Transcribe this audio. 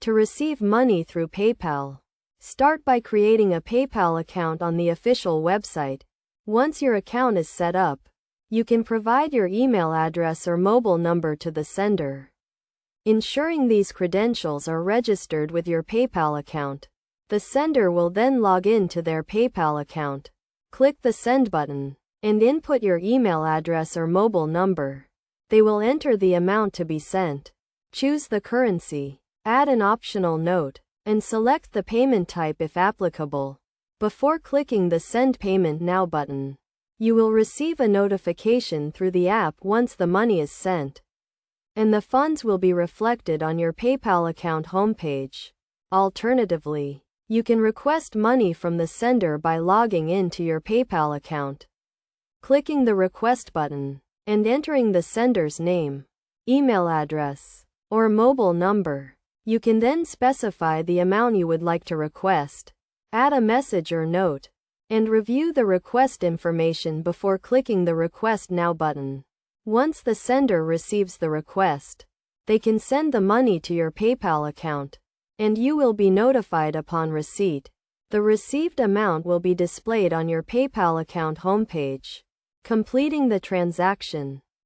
To receive money through PayPal, start by creating a PayPal account on the official website. Once your account is set up, you can provide your email address or mobile number to the sender, ensuring these credentials are registered with your PayPal account. The sender will then log in to their PayPal account. Click the Send button and input your email address or mobile number. They will enter the amount to be sent. Choose the currency, add an optional note, and select the payment type if applicable. Before clicking the Send Payment Now button, you will receive a notification through the app once the money is sent, and the funds will be reflected on your PayPal account homepage. Alternatively, you can request money from the sender by logging in to your PayPal account, clicking the Request button, and entering the sender's name, email address, or mobile number. You can then specify the amount you would like to request, add a message or note, and review the request information before clicking the Request Now button. Once the sender receives the request, they can send the money to your PayPal account, and you will be notified upon receipt. The received amount will be displayed on your PayPal account homepage. Completing the transaction.